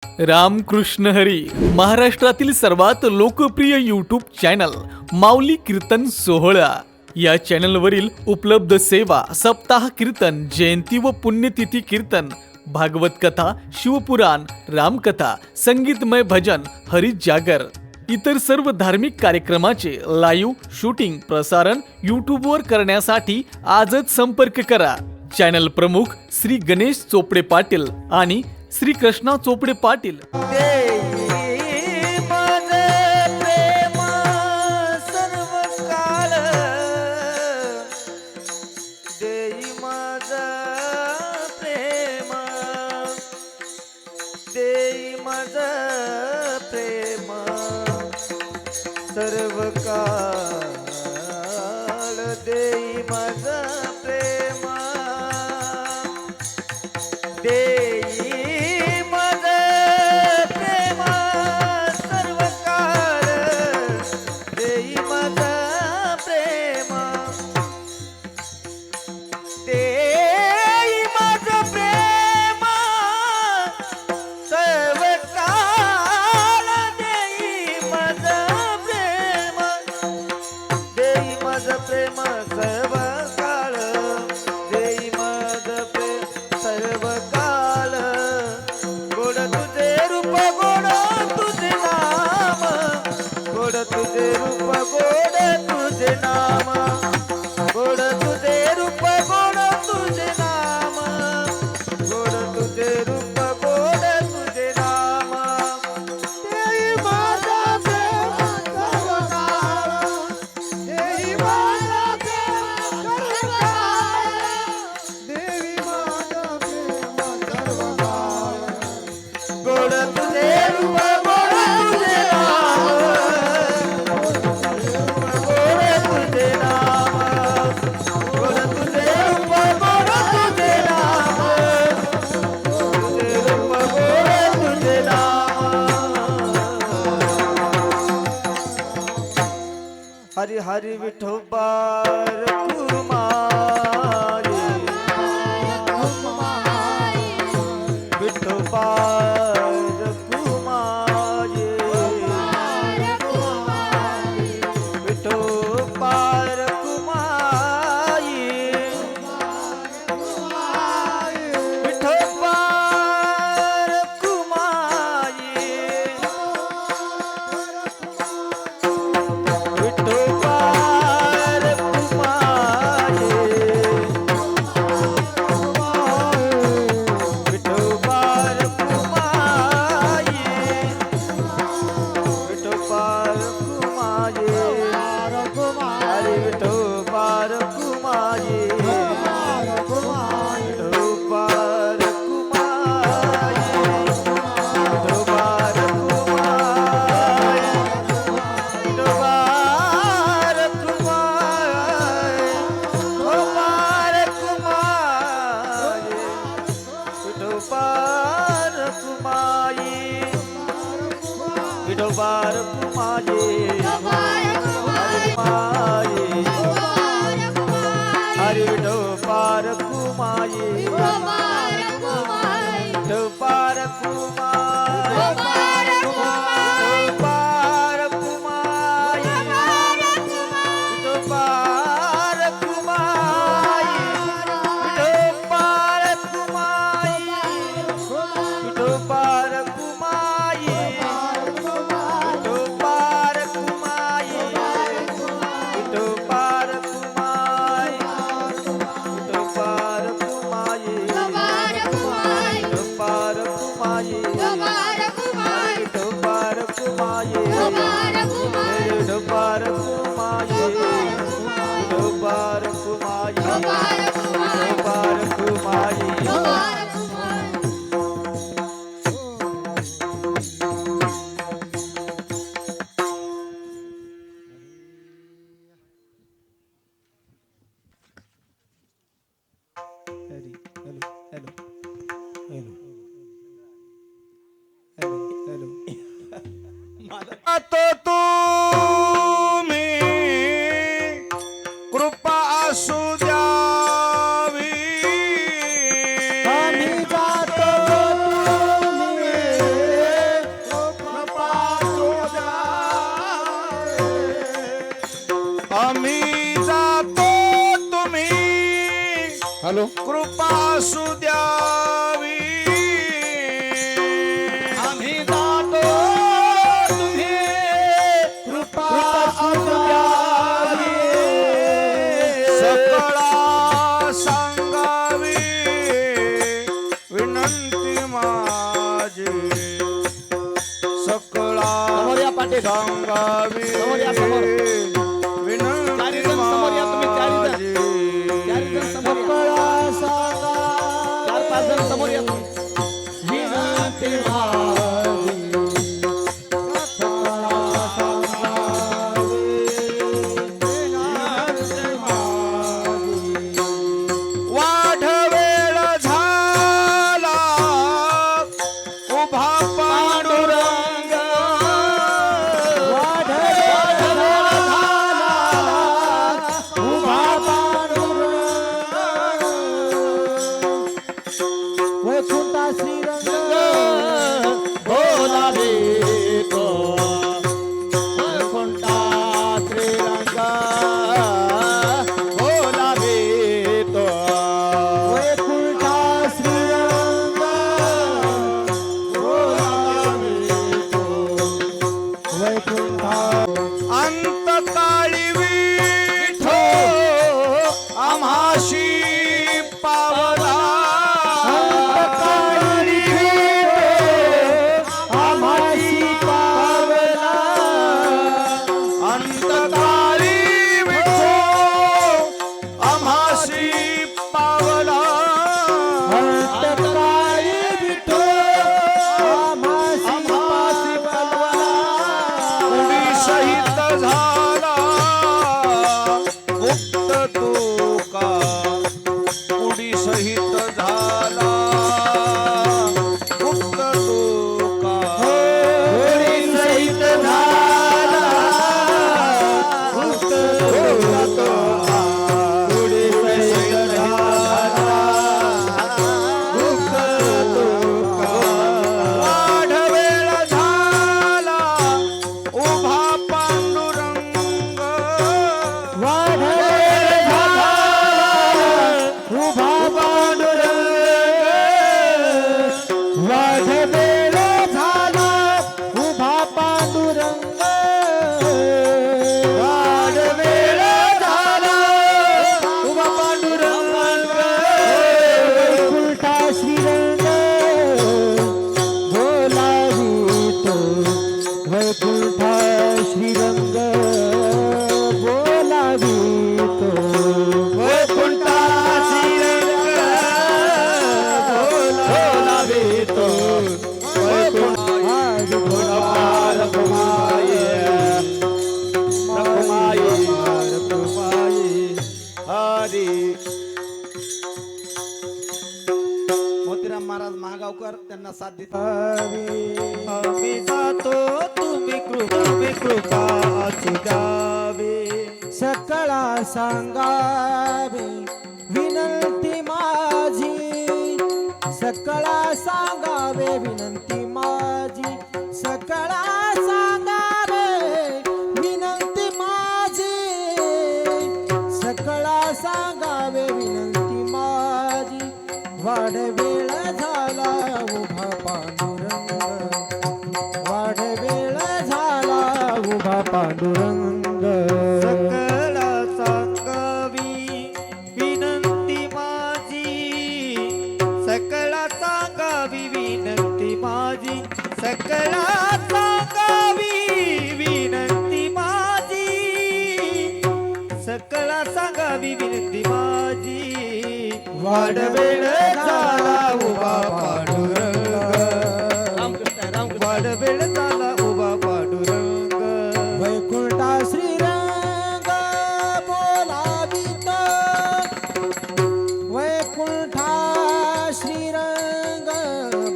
रामकृष्ण हरी. महाराष्ट्रातील सर्वात लोकप्रिय यूट्यूब चॅनल माऊली कीर्तन सोहळा या चॅनलवरील उपलब्ध सेवा सप्ताह कीर्तन, जयंती व पुण्यतिथी कीर्तन, भागवत कथा, शिवपुराण, रामकथा, संगीतमय भजन, हरी जागर इतर सर्व धार्मिक कार्यक्रमाचे लाईव्ह शूटिंग प्रसारण यूट्यूबवर करण्यासाठी आजच संपर्क करा. चॅनल प्रमुख श्री गणेश चोपडे पाटील आणि श्री कृष्णा चोपडे पाटील. सर्व काळ देई माझा प्रेम, देई माझा प्रेम, सर्व काळ देई माझा प्रेम, देई माझा प्रेम, सर्व काळ देई माझा प्रेम, सर्व काळ देई माझ प्रेम, सर्व काळ. गोड तुझे रूप, गोड तुझे नाम, गोड तुझे रूप, गोड तुझे नाम, गोड तुझे रूप, गोड तुझे नाम, गोड तुझे रूप, गोड तुझे नाम. देई माझा प्रेम सर्व काळ, देई माझा प्रेम सर्व काळ, देई माझा प्रेम सर्व काळ. गोड तुझे रूप, गोड तुझे नाम, गोड तुझे नाम, गोड तुझे रूप, गोड तुझे नाम, तुझे रूप, गोड तुझे नाम. हरी हरी विठोबा रखुमाई, विठोबा रखुमाई, विठोबा रखुमाई, विठोबा रखुमाई, विठोबा हरि विठोबा रखुमाई, विठोबा रखुमाई, विठोबा रखुमाई, विठोबा रखुमाई, विठोबा रखुमाई, विठोबा रखुमाई, विठोबा रखुमाई, विठोबा रखुमाई, विठोबा रखुमाई, विठोबा रखुमाई, विठोबा रखुमाई, विठोबा रखुमाई, विठोबा रखुमाई, विठोबा रखुमाई. तो तुम्ही कृपा असू द्यावी, आम्ही जातो तुम्ही कृपा असू द्यावी आम्ही जातो तुम्ही कृपा असू द्यावी सकळा सांगावी विनंती माझी सकळा समोर या पाटील. सांगावी समोर या, समोर. विनंती चारी जण समोर या तुम्ही, चारी जण. माझी चारी जण समोर या. 4-5 जण समोर या तुम्ही. विनंती माझी. वाढवेळ झाला उभा पांडुरंग उभा वैकुंठा श्रीरंग बोलावे तो वैकुंठा श्रीरंग बोलावे तो वैकुंठा श्रीरंग बोलावे तो वैकुंठा अंतकाळी विठो आम्हाशी पावला अंतकाळी विठो आम्हाशी पावला उडी सहित झाला मुक्त तुका उडी सहित झाला मुक्त तुका उडी सहित झाला मुक्त तुका उडी सहित झाला मुक्त तुका वाढवेळ झाला उभा पांडुरंग उभा पांडुरंग वाढवेळ झाला उभा पांडुरंग वाढवेळ झाला उभा पांडुरंग वैकुंठा श्रीरंग बोलावितो वैकुंठा श्रीरंग बोलावितो वैकुंठा श्रीरंग बोलावितो आज भोलापाल कुमाये रखुमाये हरी मोतीराम महाराज महागावकर त्यांना साथ देतात. आम्ही जातो तुम्ही कृपा असू द्यावी सकळा सांगावे विनंती माझी सकळा सांगावे विनंती माझी सकळा सांगावे विनंती माझी सकळा सांगावे विनंती माझी वाढवेळ झाला उभा पांडुरंग वाढवेळ झाला उभा पांडुरंग सकळा सांगावी विनंती माझी सकळा सांगावी विनंती माझी सकळा सांगावी विनंती माझी सकळा सांगावी विनंती माझी वाढवेळ झाला उभा पांडुरंग वाढवेळ झाला उभा पांडुरंग वैकुंठा श्रीरंग बोलावितो वैकुंठा श्रीरंग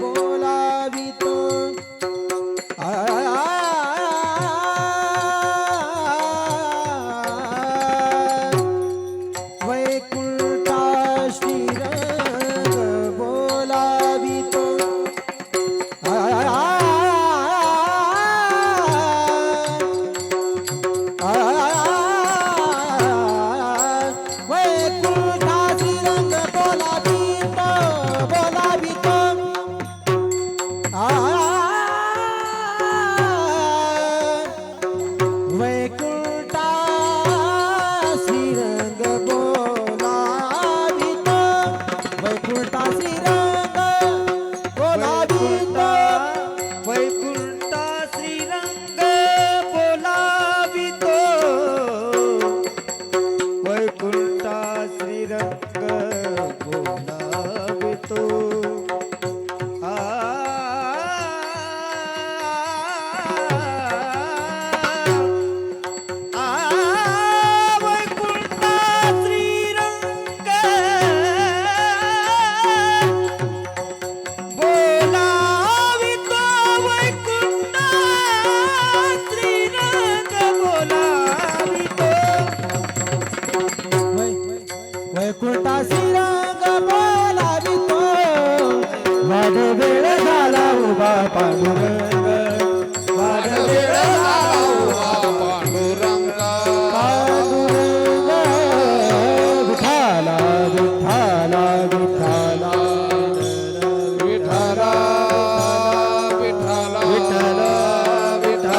बोलावितो वैकुंठा श्रीरंग बोलावितो पांडुरंग वाढवेळ झाला उभा पांडुरंग पांडुरंग विठाला विठाला विठाला विठ्ठला विठ्ठला विठ्ठला विठ्ठला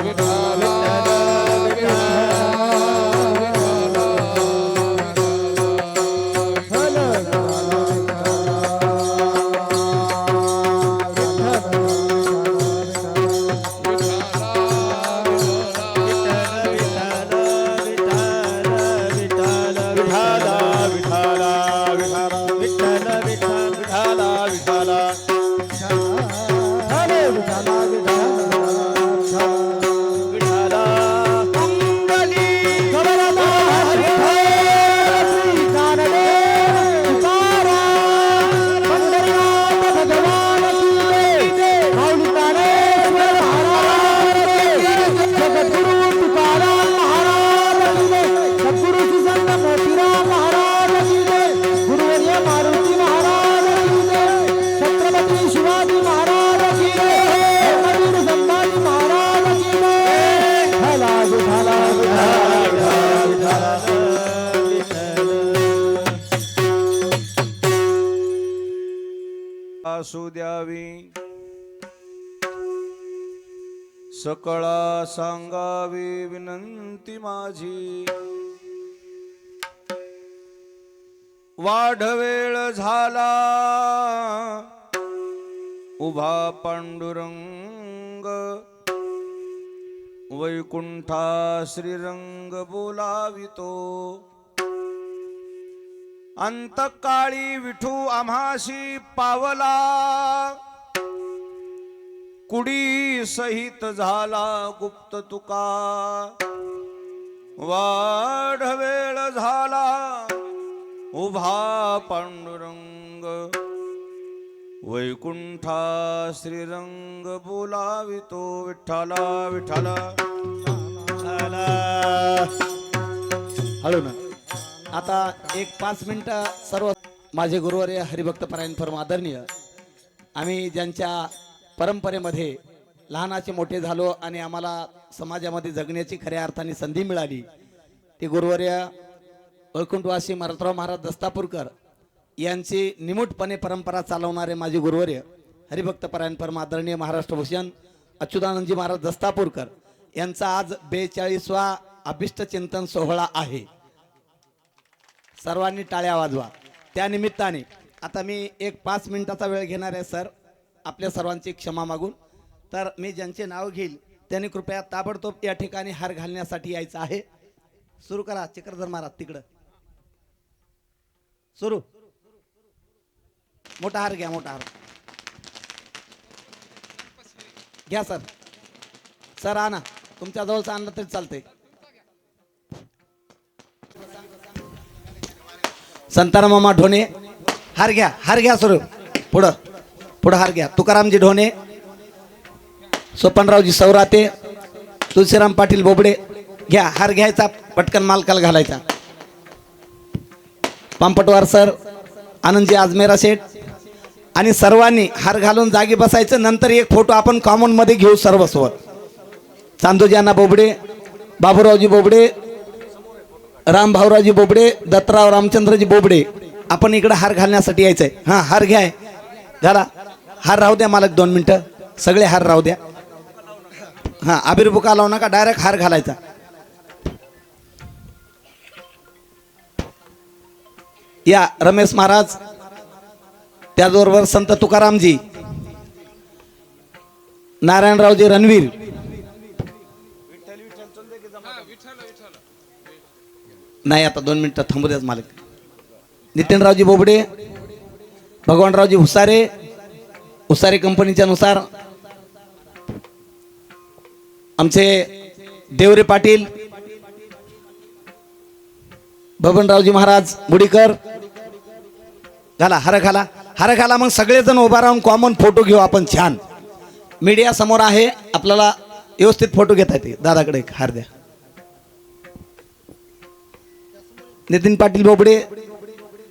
विठ्ठला असू द्यावी सकळा सांगावी विनंती माझी वाढवेळ झाला उभा पांडुरंग वैकुंठा श्रीरंग बोलावितो अंतकाळी विठू आम्हाशी पावला कुडी सहित झाला गुप्त तुका वाढवेळ झाला उभा पांडुरंग वैकुंठा श्रीरंग बोलावितो विठ्ठला विठ्ठला हळू ना आता एक 5 मिनिटं सर्व माझे गुरुवर्य हरिभक्त परायण परम आदरणीय आम्ही ज्यांच्या परंपरेमध्ये लहानाचे मोठे झालो आणि आम्हाला समाजामध्ये जगण्याची खऱ्या अर्थाने संधी मिळाली ते गुरुवर्य वैकुंठवासी मारुतराव महाराज दस्तापूरकर यांची निमूटपणे परंपरा चालवणारे माझे गुरुवर्य हरिभक्त परायण परम आदरणीय महाराष्ट्र भूषण अच्युतानंदजी महाराज दस्तापूरकर यांचा आज 42वा अभिष्ट चिंतन सोहळा आहे. सर्वांनी टाळ्या वाजवा. त्या निमित्ताने आता मी एक 5 मिनिटाचा वेळ घेणार आहे सर, आपल्या सर्वांची क्षमा मागून. तर मी ज्यांचे नाव घेईल त्यांनी कृपया ताबडतोब या ठिकाणी हार घालण्यासाठी यायचं आहे. सुरू करा चक्रधर महाराज तिकडं सुरू. मोठा हार घ्या, मोठा हार घ्या सर. सर आणा, तुमच्या जवळचा आणलं तरी चालतंय. संताराम मामा ढोणे हार घ्या, हार घ्या सर. पुढं पुढं हार घ्या. तुकारामजी ढोणे, सोपनरावजी सौराते, तुळशीराम पाटील बोबडे घ्या. हार घ्यायचा, पटकन मालकाला घालायचा. पांपटवार सर, आनंदजी आजमेरा शेठ आणि सर्वांनी हार घालून जागी बसायचं. नंतर एक फोटो आपण कॉमन मध्ये घेऊ सर्वस्व. चांदोजी अण्णा बोबडे, बाबूरावजी बोबडे, राम भाऊरावजी बोबडे, दत्तराव रामचंद्रजी बोबडे, आपण इकडे हार घालण्यासाठी यायचंय. हां हार घ्याय, घाला. हार राहू द्या मालक 2 मिनिटं, सगळे हार राहू द्या. हां आबिर बुका लावू नका, डायरेक्ट हार घालायचा. या रमेश महाराज, त्याचबरोबर संत तुकारामजी, नारायणरावजी रणवीर, नाही आता 2 मिनिटं थांबू द्याच मालक. नितीनरावजी बोबडे, भगवानरावजी हुसारे, हुसारे कंपनीच्या नुसार आमचे देवरे पाटील, बबनरावजी महाराज मुडीकर, घाला हार घाला, हार घाला. मग सगळेजण उभा राहून कॉमन फोटो घेऊ आपण छान. मीडिया समोर आहे, आपल्याला व्यवस्थित फोटो घेता येते. दादाकडे एक हार द्या. नितीन पाटील बोबडे,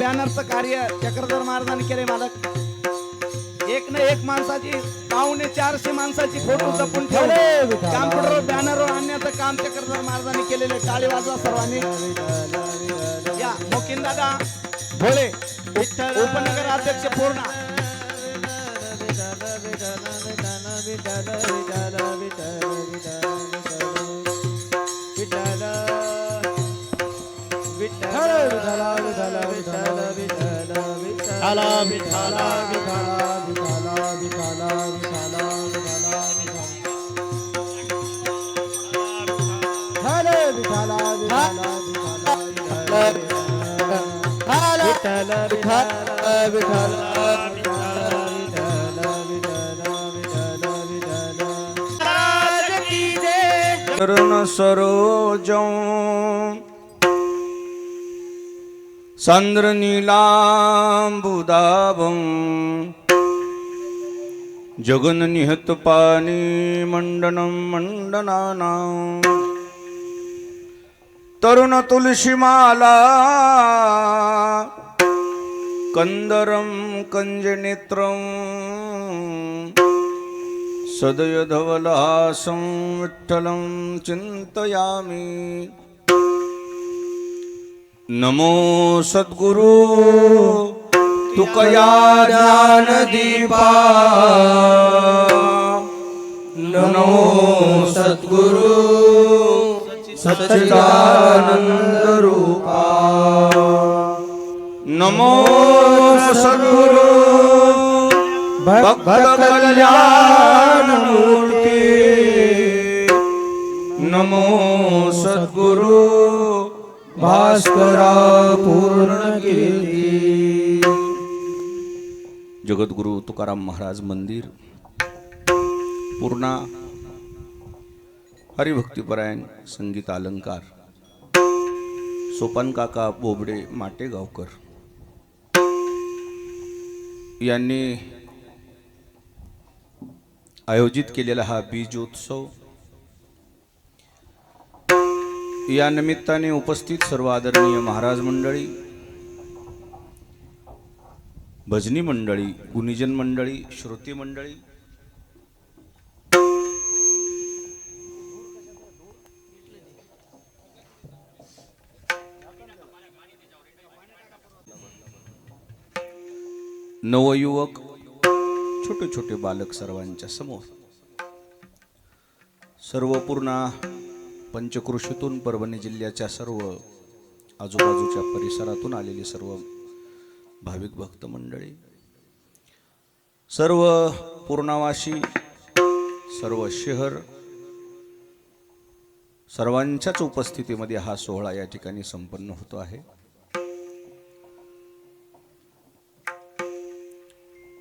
बॅनरचं कार्य चक्रधर महाराजांनी केले मालक. एक ना एक माणसाची 450 माणसाची फोटो जपून ठेवले. कॉम्प्युटर बॅनर आणण्याचं काम चक्रधर महाराजांनी केलेले. टाळी वाजवा सर्वांनी. या मोकिन दादा भोळे उपनगर अध्यक्ष पूर्ण. चरण सरोजं सांद्र नीलांबुदाभं जगन निहत पानी मंडनं मंडनानां तरुण तुलसीमाला कंदरं कंजनेत्रं सदय धवलहासं विठ्ठलं चिन्तयामि. नमो सद्गुरु तुकया ज्ञानदीपा. नमो सद्गुरु सच्चिदानंद रूपा. नमो सद्गुरु भक्त कल्याण मूर्ती. नमो सद्गुरु भास्करा पूर्ण कीर्ती. जगद्गुरु तुकाराम महाराज मंदिर पूर्णा हरिभक्तीपरायण संगीत अलंकार सोपान काका बोबडे माटेगावकर यांनी आयोजित केलेला हा बीजोत्सव. या निमित्ताने उपस्थित सर्व आदरणीय महाराज मंडळी, भजनी मंडळी, गुणीजन मंडळी, श्रोती मंडळी, नवयुवक, छोटे छोटे बालक सर्वांच्या समोर, सर्व पूर्णा पंचक्रोशीतून परभणी जिल्ह्याच्या सर्व आजूबाजूच्या परिसरातून आलेली सर्व भाविक भक्त मंडळी, सर्व पूर्णावासी, सर्व शहर, सर्वांच्याच उपस्थितीमध्ये हा सोहळा या ठिकाणी संपन्न होतो आहे.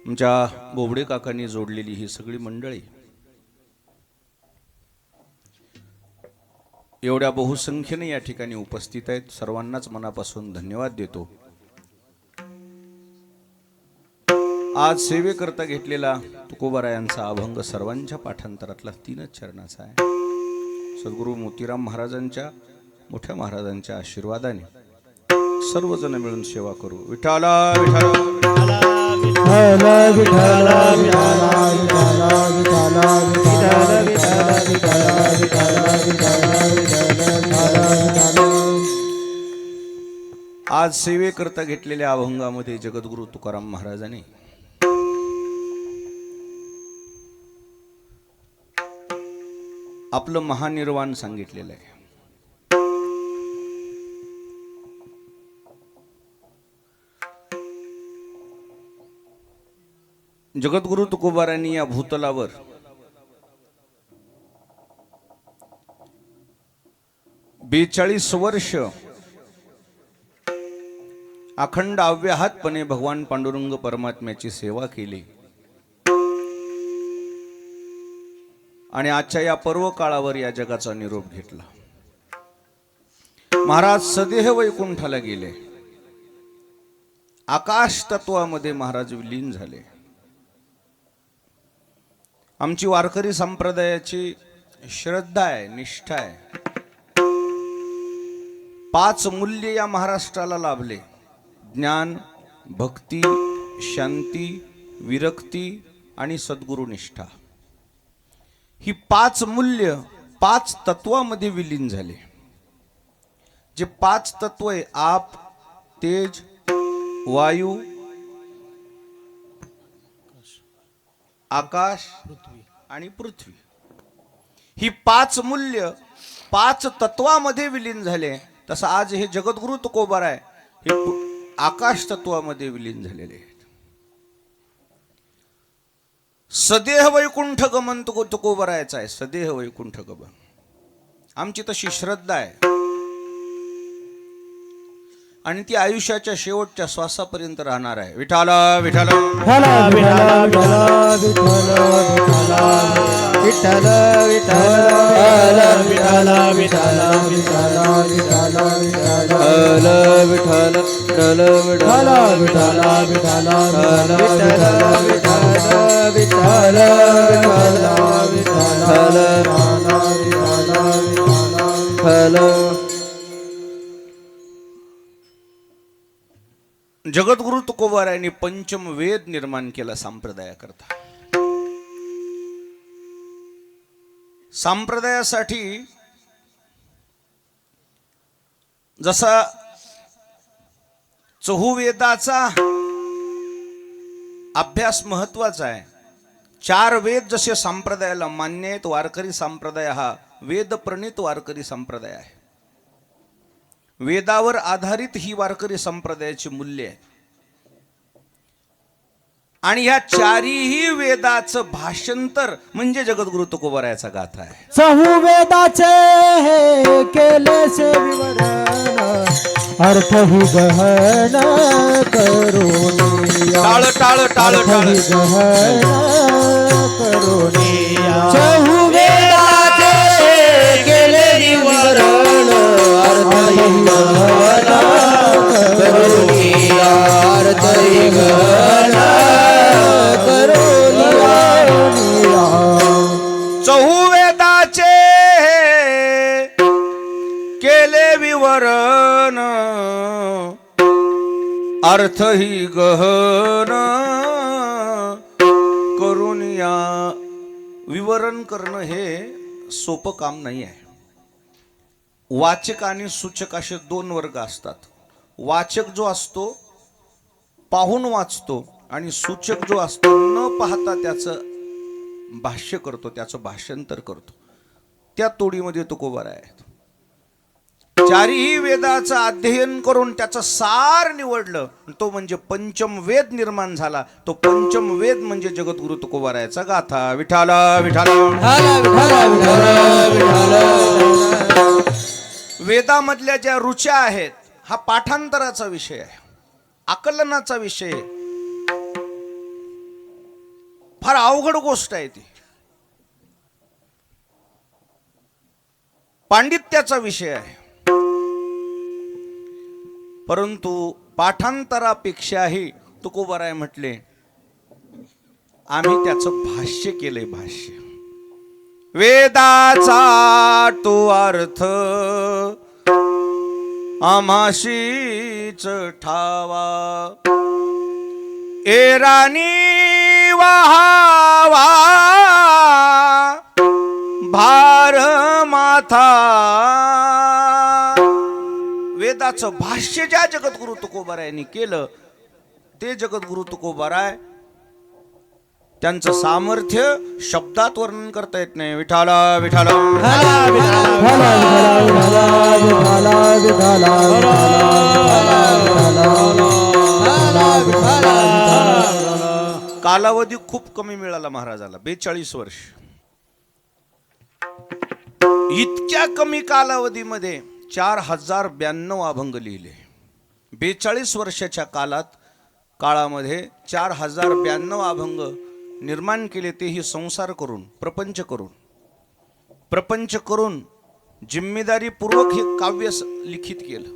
आमच्या बोबडे काकांनी जोडलेली ही सगळी मंडळी एवढ्या बहुसंख्येने या ठिकाणी उपस्थित आहेत. सर्वांनाच मनापासून धन्यवाद देतो. आज सेवेकरता घेतलेला तुकोबारायांचा अभंग सर्वांच्या पाठांतरातला 3च चरणाचा आहे. सद्गुरू मोतीराम महाराजांच्या मोठ्या महाराजांच्या आशीर्वादाने सर्वजण मिळून सेवा करू. विठाला विठाला आज सेवेकरता घेतलेल्या अभंगामध्ये जगद्गुरु तुकाराम महाराजांनी आपलं महानिर्वाण सांगितलेलं आहे. जगद्गुरु तुकोबारांनी या भूतलावर बेचाळीस वर्ष अखंड अव्याहतपणे भगवान पांडुरंग परमात्म्याची सेवा केली आणि आजच्या या पर्व काळावर या जगाचा निरोप घेतला. महाराज सदेह वैकुंठाला गेले. आकाश तत्वामध्ये महाराज विलीन झाले. आमची वारकरी संप्रदायाची श्रद्धा आहे, निष्ठा आहे. 5 मूल्य या महाराष्ट्राला लाभले. ज्ञान, भक्ती, शांती, विरक्ती आणि सद्गुरुनिष्ठा ही 5 मूल्य 5 तत्वामध्ये विलीन झाले. जे 5 तत्व आहे आप, तेज, वायू, आकाश आणि पृथ्वी ही 5 मूल्य 5 तत्वामध्ये विलीन झाले. तसं आज हे जगद्गुरु तुकोबाराय हे आकाश तत्वामध्ये विलीन झालेले आहेत. सदेह वैकुंठ गमन तुकोबारायचा आहे. सदेह वैकुंठ गमन आमची तशी श्रद्धा आहे आणि ती आयुष्याच्या शेवटच्या श्वासापर्यंत राहणार आहे. विठाला विठाला जगद्गुरु तुकोबारायांनी पंचम वेद निर्माण केला संप्रदायाकरता. संप्रदायासाठी जसा चहुवेदाचा अभ्यास महत्वाचा आहे. 4 वेद जसे संप्रदायाला मान्य आहेत, वारकरी संप्रदाय हा वेद प्रणित वारकरी संप्रदाय आहे. वेदावर आधारित ही वारकरी संप्रदायाची मूल्य आहे आणि ह्या 4ही वेदाचं भाषांतर म्हणजे जगद्गुरु तुकोबारायाचा गाथा आहे. चहुवेदाचे हे केलेसे विवरण अर्थ ही गहन करुनिया. टाळ टाळ टाळ टाळ गहन करुनिया. चहुवेदाचे केले विवरण अर्थ ही गहन करुनिया. अर्थ ही गहन चहुवेदाचे केले विवरण अर्थ ही गहन करून या. विवरण करणं हे सोपं काम नाही आहे. वाचक आणि सूचक असे 2 वर्ग असतात. वाचक जो असतो पाहून वाचतो आणि सूचक जो असतो न पाहता त्याचं भाष्य करतो, त्याचं भाषांतर करतो. त्या तोडीमध्ये तुकोबाराय आहेत. 4ही वेदाचं अध्ययन करून त्याचं सार निवडलं, तो म्हणजे पंचम वेद निर्माण झाला. तो पंचम वेद म्हणजे जगद्गुरु तुकोबारायाचा गाथा. विठाला विठाला. वेदामधल्या ज्या रुच्या आहेत हा पाठांतराचा विषय आहे, आकलनाचा विषय आहे. फार अवघड गोष्ट आहे ती. पांडित्याचा विषय आहे. परंतु पाठांतरापेक्षाही तुकोबाराय म्हटले आम्ही त्याचं भाष्य केलंय. भाष्य वेदाचा तो अर्थ आम्हाशीच ठावा एरानी वहावा भार माथा. वेदाचं भाष्य ज्या जगद्गुरु तुकोबारायांनी केलं ते जगद्गुरु तुकोबाराय त्यांचं सामर्थ्य शब्दात वर्णन करता येत नाही. विठाला विठाला. कालावधी खूप कमी मिळाला महाराजाला, 42 वर्ष. इतक्या कमी कालावधीमध्ये 4092 अभंग लिहिले. 42 वर्षाच्या काळामध्ये 4092 अभंग निर्माण केले. तेही संसार करून, प्रपंच करून जिम्मेदारीपूर्वक हे काव्य लिखित केलं.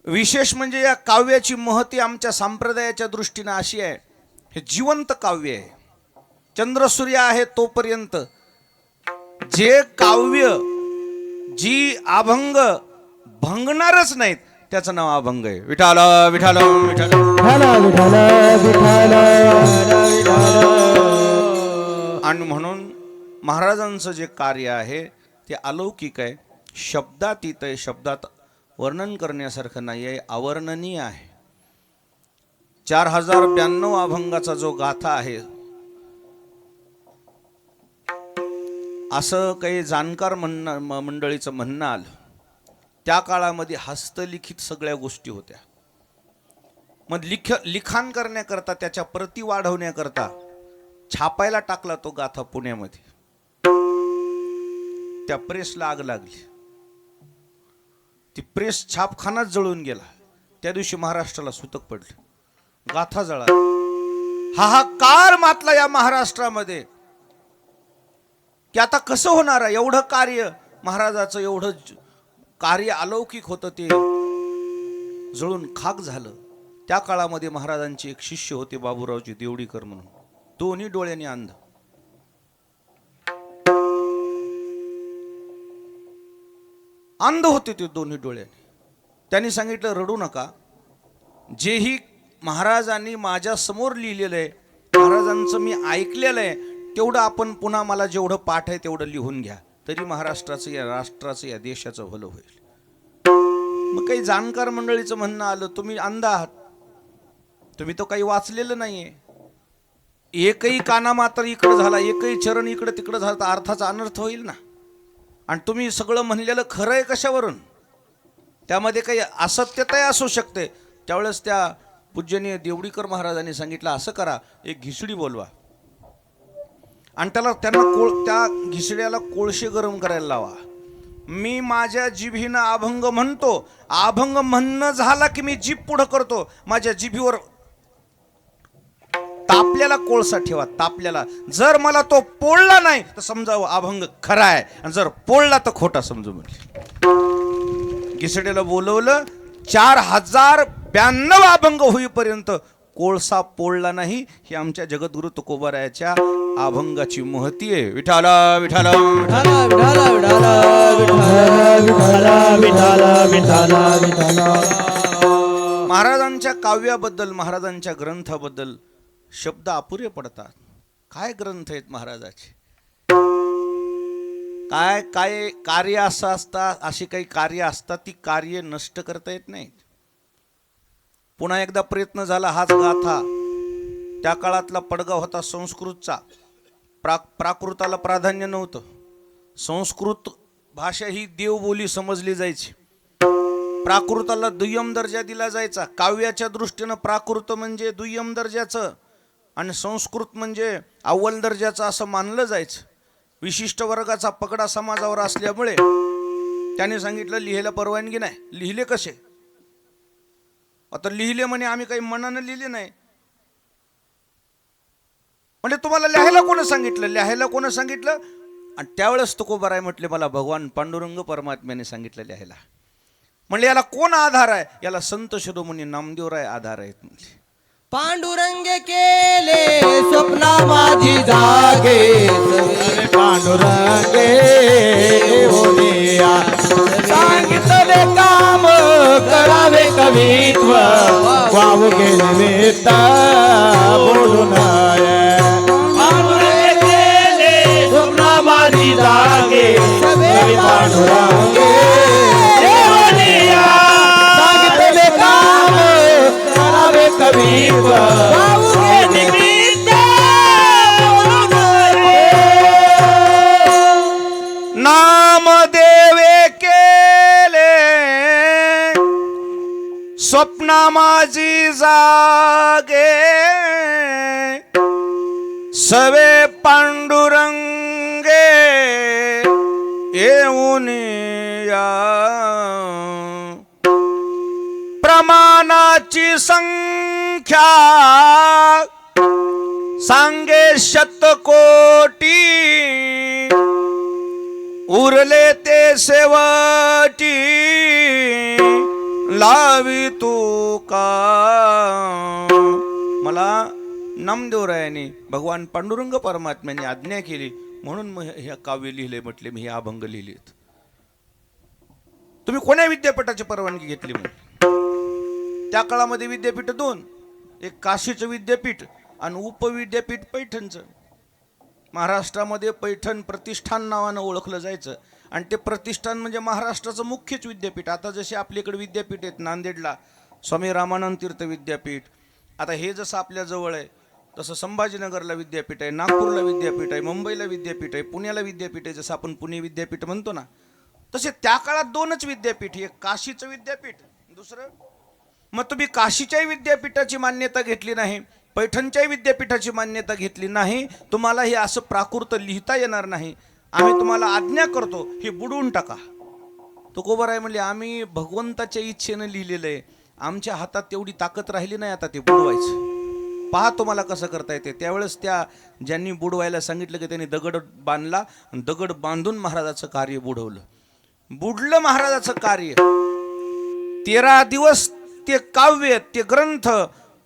विशेष म्हणजे या काव्याची महती आमच्या संप्रदायाच्या दृष्टीने अशी आहे, हे जिवंत काव्य आहे. चंद्रसूर्य आहे तोपर्यंत जे काव्य, जी अभंग भंगणारच नाहीत त्याचं नाव अभंग आहे. विठाल विठाल विठाल. आणि म्हणून महाराजांचं जे कार्य आहे ते अलौकिक आहे, शब्दातीत आहे, शब्दात वर्णन करण्यासारखं नाही आहे, अवर्णनीय आहे. 4092 अभंगाचा जो गाथा आहे, असं काही जाणकार मंडळीचं म्हणणं आलं. त्या काळामध्ये हस्तलिखित सगळ्या गोष्टी होत्या. मग लिखाण करण्याकरता, त्याच्या प्रती वाढवण्याकरता छापायला टाकला तो गाथा पुण्यामध्ये. त्या प्रेसला आग लागली, ती प्रेस छापखानाच जळून गेला. त्या दिवशी महाराष्ट्राला सुतक पडलं, गाथा जळा. हाहाकार मातला या महाराष्ट्रामध्ये की आता कसं होणार आहे. एवढं कार्य महाराजाचं, एवढं कार्य अलौकिक होतं, ते जळून खाक झालं. त्या काळामध्ये महाराजांचे एक शिष्य होते, बाबूरावजी देवडीकर म्हणून, दोन्ही डोळ्यांनी अंध. अंध होते ते दोन्ही डोळ्यांनी. त्यांनी सांगितलं, रडू नका, जेही महाराजांनी माझ्या समोर लिहिलेलं आहे, महाराजांचं मी ऐकलेलं आहे, तेवढं आपण पुन्हा मला जेवढं पाठ आहे तेवढं लिहून घ्या, तरी महाराष्ट्राचं, या राष्ट्राचं, या देशाचं भलं होईल. मग काही जाणकार मंडळीचं म्हणणं आलं, तुम्ही अंध आहात, तुम्ही तो काही वाचलेलं नाहीये, एकही काना मात्र इकडं झाला, एकही चरण इकडं तिकडं झालं तर अर्थाचा अनर्थ होईल ना. आणि तुम्ही सगळं म्हणलेलं खरं आहे कशावरून, त्यामध्ये काही असत्यताही असू शकते. त्यावेळेस त्या पूजनीय देवडीकर महाराजांनी सांगितलं, असं करा, एक घिसडी बोलवा आणि त्या घिसड्याला कोळशे गरम करायला लावा. मी माझ्या जिभीनं अभंग म्हणतो, अभंग म्हणणं झाला की मी जीभ पुढं करतो, माझ्या जिभीवर तापल्याला कोळसा ठेवा, तापल्याला. जर मला तो पोळला नाही तर समजावं अभंग खरा आहे, आणि जर पोळला तर खोटा समजू म्हणले. घिसड्याला बोलवलं, 4092 अभंग होईपर्यंत कोळसा पोळला नाही. ही आमच्या जगद्गुरु तुकोबारायाच्या अभंगाची महती आहे. विठाला विठाला महाराजांच्या काव्याबद्दल, महाराजांच्या ग्रंथाबद्दल शब्द अपुरे पडतात. काय ग्रंथ आहेत महाराजाचे, काय काय कार्य असं असतात, अशी काही कार्य असतात, ती कार्य नष्ट करता येत नाहीत. पुन्हा एकदा प्रयत्न झाला, हाच गाथा. त्या काळातला पडगा होता संस्कृतचा. प्राकृताला प्राधान्य नव्हतं. संस्कृत भाषा ही देवबोली समजली जायची. प्राकृताला दुय्यम दर्जा दिला जायचा. काव्याच्या दृष्टीनं प्राकृत म्हणजे दुय्यम दर्जाचं आणि संस्कृत म्हणजे अव्वल दर्जाचं असं मानलं जायचं. विशिष्ट वर्गाचा पगडा समाजावर असल्यामुळे त्याने सांगितलं, लिहायला परवानगी नाही. लिहिले कसे? आता लिहिले म्हणे, आम्ही काही मनानं लिहिले नाही. म्हणजे तुम्हाला लिहायला कोण सांगितलं? लिहायला कोण सांगितलं? आणि त्यावेळेस तुकोबाराय म्हटले, मला भगवान पांडुरंग परमात्म्याने सांगितलं लिहायला. म्हणले याला कोण आधार आहे? याला संत शिरोमणी नामदेवराय आधार आहेत म्हणले. पांडुरंग केले स्वप्ना माझी जागे, पांडुरंगे होनिया, सांगितले काम करावे कवित्व, वाव गेले वेता बोलून. पांडुरंग केले स्वप्ना माझी जागे, पांडुरंगे होनिया, सांगितले काम करावे कवित्व, नामदेवे केले स्वप्ना माझी जागे, सवे पांडुरंगे येऊन या, प्रमाणाची संख्या सांगे शतकोटी, उरले ते शेवटी लावी तू का. मला नामदेवरायाने, भगवान पांडुरंग परमात्म्याने आज्ञा केली म्हणून हे काव्य लिहिले, म्हटले मी हे अभंग लिहिलेत. तुम्ही कोण्या विद्यापीठाची परवानगी घेतली? म्हणून त्या काळामध्ये विद्यापीठ दोन, एक काशीचं विद्यापीठ आणि उपविद्यापीठ पैठणचं. महाराष्ट्रामध्ये पैठण प्रतिष्ठान नावानं ओळखलं जायचं आणि ते प्रतिष्ठान म्हणजे महाराष्ट्राचं मुख्यच विद्यापीठ. आता जसे आपल्याकडे विद्यापीठ आहेत, नांदेडला स्वामी रामानंद तीर्थ विद्यापीठ, आता हे जसं आपल्या जवळ आहे तसं संभाजीनगरला विद्यापीठ आहे, नागपूरला विद्यापीठ आहे, मुंबईला विद्यापीठ आहे, पुण्याला विद्यापीठ आहे, जसं आपण पुणे विद्यापीठ म्हणतो ना, तसे त्या काळात दोनच विद्यापीठ, एक काशीचं विद्यापीठ, दुसरं. मग तुम्ही काशीच्याही विद्यापीठाची मान्यता घेतली नाही, पैठणच्याही विद्यापीठाची मान्यता घेतली नाही, तुम्हाला हे असं प्राकृत लिहिता येणार नाही, आम्ही तुम्हाला आज्ञा करतो हे बुडवून टाका. तुकोबाराय म्हणले आम्ही भगवंताच्या इच्छेनं लिहिलेलं आहे, आमच्या हातात तेवढी ताकद राहिली नाही आता ते बुडवायचं. पहा तुम्हाला कसं करता येते. त्यावेळेस त्या ज्यांनी बुडवायला सांगितलं की त्यांनी दगड बांधला, दगड बांधून महाराजाचं कार्य बुडवलं. बुडलं महाराजाचं कार्य. 13 दिवस ते काव्य, ते ग्रंथ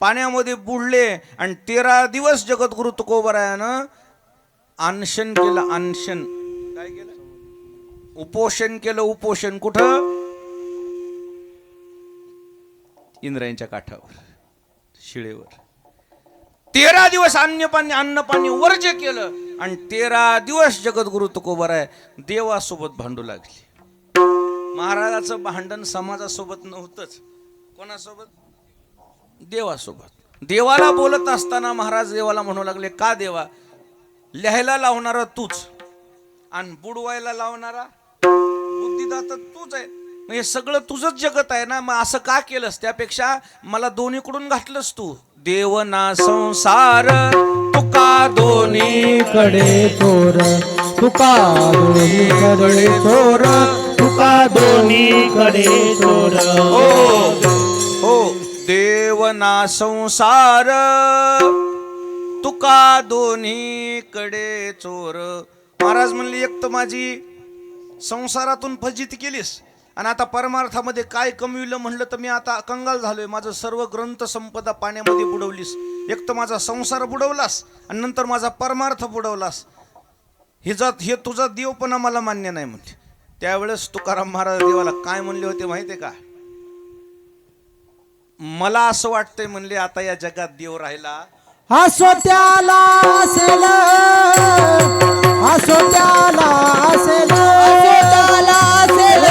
पाण्यामध्ये बुडले आणि 13 दिवस जगद्गुरु तुकोबारायानं अनशन केलं. अनशन काय केलं? उपोषण केलं. उपोषण कुठं? इंद्रायणच्या काठावर, शिळेवर. 13 दिवस अन्न पाणी वर्ज्य केलं आणि 13 दिवस जगद्गुरु तुकोबाराय देवासोबत भांडू लागले. महाराजाचं भांडण समाजासोबत नव्हतंच. कोणासोबत? देवासोबत. देवाला बोलत असताना महाराज देवाला म्हणू लागले, का देवा, लिहायला लावणारा तूच आणि बुडवायला लावणारा बुद्धिदाता तूच आहे, हे सगळं तुझंच जगत आहे ना, मग असं का केलंस? त्यापेक्षा मला दोन्हीकडून घातलंस तू. देवना संसार तुका दोन्हीकडे चोर, तुका दोन्हीकडे चोर, तुका दोन्हीकडे चोर. हो, देवना संसार तुका दोन्हीकडे चोर. महाराज म्हणले, एक तर माझी संसारातून फजिती केलीस आणि आता परमार्थामध्ये काय कमविलं म्हणलं तर मी आता कंगाल झालोय. माझं सर्व ग्रंथ संपदा पाण्यामध्ये बुडवलीस. एक तर माझा संसार बुडवलास आणि नंतर माझा परमार्थ बुडवलास. हे तुझा देवपणा मला मान्य नाही म्हणते. त्यावेळेस तुकाराम महाराज देवाला काय म्हणले होते माहितीये का? मला असं वाटतंय म्हणले आता या जगात देव राहिला हसो त्याला असेल, हसो त्याला असेल, हसो त्याला असेल,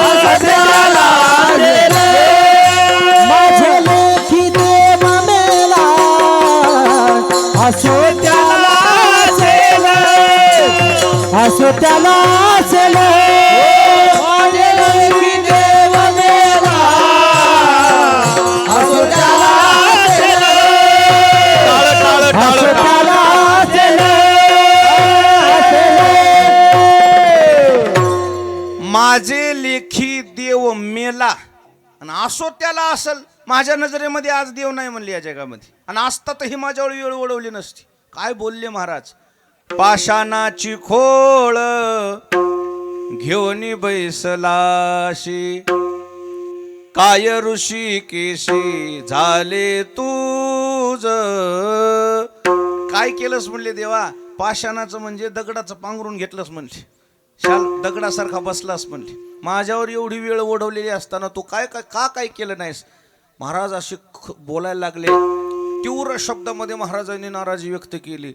हसो त्याला असेल. माझे लेखी देव मेला, हसो त्याला असेल, हसो त्याला असेल. माझे लेखी देव मेला, हसो त्याला असेल, हसो त्याला असेल, माझे लेखी देव मेला आणि असो त्याला असल. माझ्या नजरेमध्ये आज देव नाही म्हणले या जगामध्ये, आणि असता तर ही माझ्यावर वेळ ओढवली नसती. काय बोलले महाराज? पाषाणाची खोळ घेऊन बैसलाशी, काय ऋषी केशी झाले तुझ. काय केलंस म्हणले देवा? पाषाणाचं म्हणजे दगडाचं पांघरून घेतलंस म्हणले, शाल दगडासारखा बसलास म्हणले. माझ्यावर एवढी वेळ ओढवलेली असताना तू काय केलं नाहीस? महाराज असे बोलायला लागले. तीव्र शब्दामध्ये महाराजांनी नाराजी व्यक्त केली.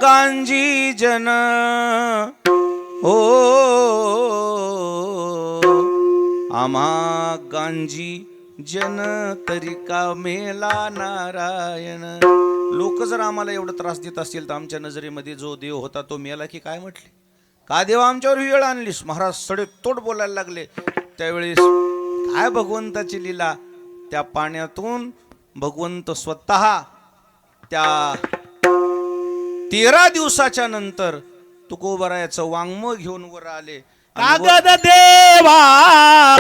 गांजी जन हो, आम्हा गांजी जन तरी का मेला नारायण. लोक जर आम्हाला एवढा त्रास देत असतील तर आमच्या नजरेमध्ये जो देव होता तो मेला की काय म्हटले? का देवा आमच्यावर वेळ आणलीस? महाराज सडे तोड बोलायला लागले. त्यावेळेस काय भगवंताची लीला, त्या पाण्यातून भगवंत स्वतः त्या 13 दिवसाच्या नंतर तुकोबारायाचं वाङ्मय घेऊन वर आले. कागद देवा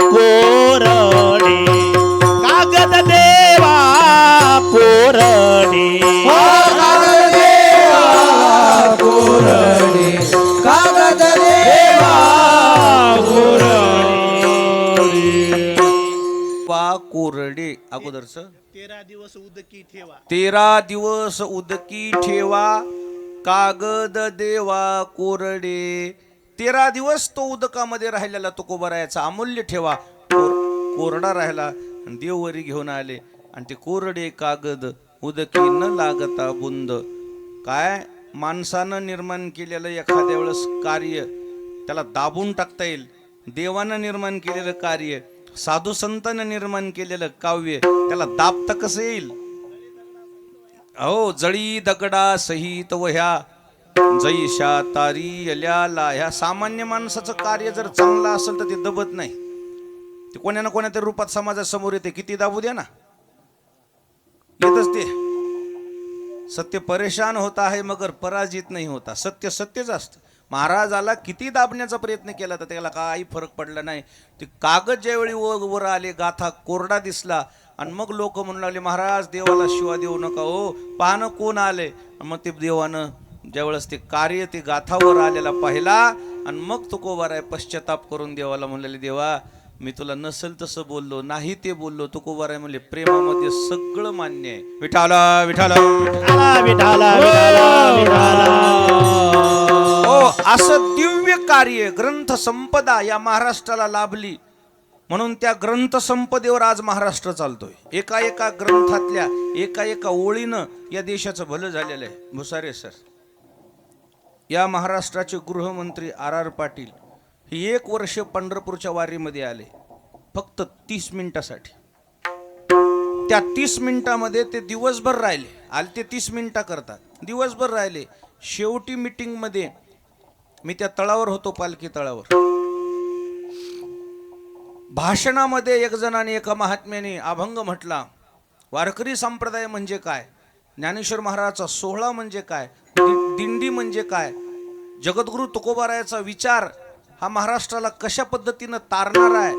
कोरडे, कागद देवा कोरडे, कागद देवा कोरडे, कागद देवा कोरडे अगोदरच 13 दिवस उदकी ठेवा 13 दिवस उदकी ठेवा कागद देवा कोरडे 13 दिवस तो उदकामध्ये राहिलेला तुकोबारायाचा अमूल्य ठेवा कोरडा राहिला आणि देववरी घेऊन आले आणि ते कोरडे कागद उदकी न लागता बुंद. काय माणसानं निर्माण केलेलं एखाद्या वेळेस कार्य त्याला दाबून टाकता येईल. देवानं निर्माण केलेलं कार्य साधू संतांनं निर्माण केलेलं काव्य त्याला दाबता कसं येईल. अहो जळी दगडा सहित वह्या जैशा तारी यल्याला. ह्या सामान्य माणसाचं कार्य जर चांगलं असेल तर ते दबत नाही. ते कोण्या ना कोण्या तरी रूपात समाजासमोर येते. किती दाबू द्या ना येतच ते. सत्य परेशान होता है मगर पराजित नाही होता. सत्य सत्यच असतं. महाराजाला किती दाबण्याचा प्रयत्न केला तर त्याला काही फरक पडला नाही. ते कागद ज्यावेळी वर आले गाथा कोरडा दिसला आणि मग लोक म्हणू लागले महाराज देवाला शिवा देऊ नका हो पाहणं कोण आले. मग ते देवानं ज्यावेळेस ते कार्य ते गाथावर आलेला पाहिला आणि मग तुकोबाराय पश्चाताप करून देवाला म्हणलेले देवा मी तुला नसेल तसं बोललो नाही ते बोललो. तुकोबाराय म्हणले प्रेमामध्ये सगळं मान्य आहे. विठाला विठाला हो असं दिव्य कार्य ग्रंथ संपदा या महाराष्ट्राला लाभली म्हणून त्या ग्रंथ संपदेवर आज महाराष्ट्र चालतोय. एका एका ग्रंथातल्या एका एका ओळीनं या देशाचं भलं झालेलं आहे. भुसारे सर या महाराष्ट्राचे गृहमंत्री R.R. पाटील हे 1 वर्ष पंढरपूरच्या वारीमध्ये आले फक्त 30 मिनिटासाठी. त्या 30 मिनिटामध्ये ते दिवसभर राहिले. आले ते 30 मिनिटं करतात दिवसभर राहिले. शेवटी मीटिंग मध्ये मी त्या तळावर होतो पालखी तळावर. भाषणामध्ये एक जणाने एका महात्म्याने अभंग म्हटला. वारकरी संप्रदाय म्हणजे काय, ज्ञानेश्वर महाराजाचा सोहळा म्हणजे काय, दिंडी म्हणजे काय, जगद्गुरु तुकोबारायाचा विचार हा महाराष्ट्राला कशा पद्धतीनं तारणार आहे.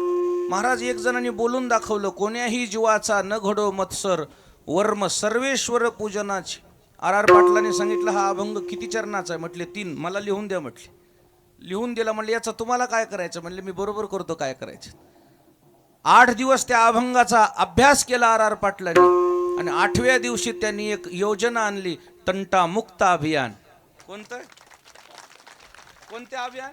महाराज एक जणांनी बोलून दाखवलं. कोण्याही जीवाचा न घडो मत्सर वर्म सर्वेश्वर पूजनाची. R.R. पाटलांनी सांगितलं हा अभंग किती चरणाचा आहे. म्हटले 3. मला लिहून द्या म्हटले. लिहून दिला. म्हणले याचा तुम्हाला काय करायचं. म्हणले मी बरोबर करतो काय करायचं. 8 दिवस त्या अभंगाचा अभ्यास केला R.R. पाटलांनी आणि 8व्या दिवशी त्यांनी एक योजना आणली. तंटा मुक्त अभियान. कोणतं अभियान.